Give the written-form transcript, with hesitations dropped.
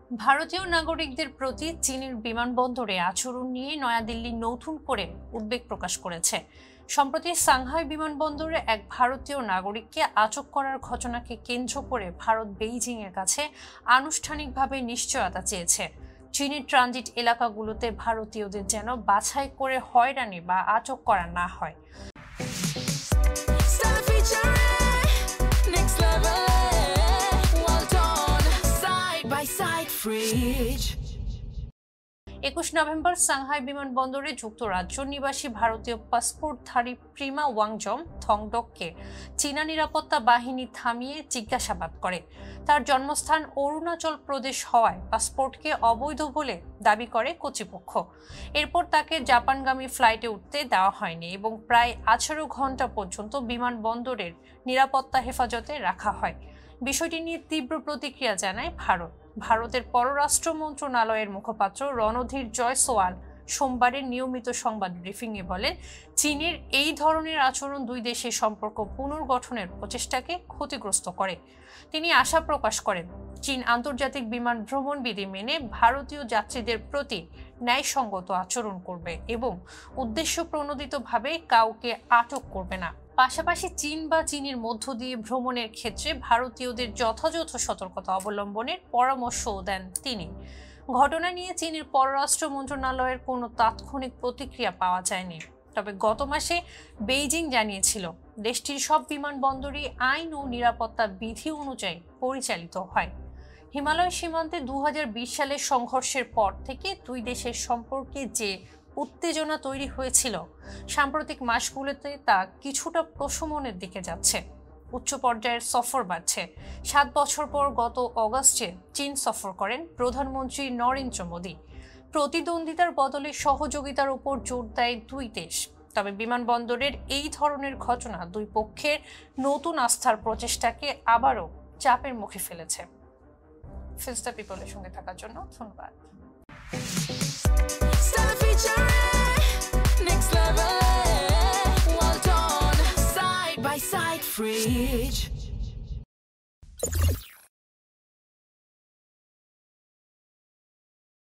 ভারতীয় নাগরিকদের প্রতি চীনের বিমানবন্দরে আচরণ নিয়ে নয়াদিল্লি নতুন করে উদ্বেগ প্রকাশ করেছে। সম্প্রতি সাংহাই বিমানবন্দরে এক ভারতীয় নাগরিককে আটক করার ঘটনাকে কেন্দ্র করে ভারত বেইজিং এর কাছে আনুষ্ঠানিকভাবে নিশ্চয়তা চেয়েছে। চীনের ট্রানজিট এলাকাগুলোতে ভারতীয়দের যেন বাছাই করে হয়রানি বা আটক করা না হয়। Fridge 21 নভেম্বর সাংহাই বিমানবন্দরে যুক্তরাজ্য নিবাসী ভারতীয় পাসপোর্টধারী প্রিমা ওয়াংজম থংডককে চীনা নিরাপত্তা বাহিনী থামিয়ে জিজ্ঞাসাবাদ করে। তার জন্মস্থান অরুণাচল প্রদেশ হওয়ায় পাসপোর্টকে অবৈধ বলে দাবি করে কর্তৃপক্ষ। এরপর তাকে জাপানগামী ফ্লাইটে উঠতে দেওয়া হয়নি এবং প্রায় 18 ঘন্টা পর্যন্ত বিমানবন্দরের নিরাপত্তা হেফাজতে রাখা হয়। বিষয়টি নিয়ে তীব্র প্রতিক্রিয়া জানায় ভারতের পররাষ্ট্র মন্ত্রণালয়ের মুখপাত্র রণধীর জয়সওয়াল সোমবারের নিয়মিত সংবাদ ব্রিফিংয়ে বলেন, চীনের এই ধরনের আচরণ দুই দেশের সম্পর্ক পুনর্গঠনের প্রচেষ্টাকে ক্ষতিগ্রস্ত করে। তিনি আশা প্রকাশ করেন, চীন আন্তর্জাতিক বিমান ভ্রমণ বিধি মেনে ভারতীয় যাত্রীদের প্রতি ন্যায়সঙ্গত আচরণ করবে এবং উদ্দেশ্যপ্রণোদিতভাবে কাউকে আটক করবে না। পাশাপাশি চীন বা চীনের মধ্য দিয়ে ভ্রমণের ক্ষেত্রে ভারতীয়দের যথাযথ সতর্কতা অবলম্বনের পরামর্শও দেন তিনি। ঘটনা নিয়ে চীনের পররাষ্ট্র মন্ত্রণালয়ের কোনো তাৎক্ষণিক প্রতিক্রিয়া পাওয়া যায়নি। তবে গত মাসে বেইজিং জানিয়েছিল, দেশটির সব বিমানবন্দরই আইন ও নিরাপত্তা বিধি অনুযায়ী পরিচালিত হয়। হিমালয় সীমান্তে 2020 সালের সংঘর্ষের পর থেকে দুই দেশের সম্পর্কে যে উত্তেজনা তৈরি হয়েছিল, সাম্প্রতিক মাসগুলোতে তা কিছুটা প্রশমনের দিকে যাচ্ছে। উচ্চ পর্যায়ের সফর বাড়ছে। 7 বছর পর গত অগাস্টে চীন সফর করেন প্রধানমন্ত্রী নরেন্দ্র মোদী। প্রতিদ্বন্দ্বিতার বদলে সহযোগিতার উপর জোর দেয় দুই দেশ। তবে বিমানবন্দরের এই ধরনের ঘটনা দুই পক্ষের নতুন আস্থার প্রচেষ্টাকে আবারও চাপের মুখে ফেলেছে। ফিলস দ্য পিপলের সঙ্গে থাকার জন্য ধন্যবাদ। Fridge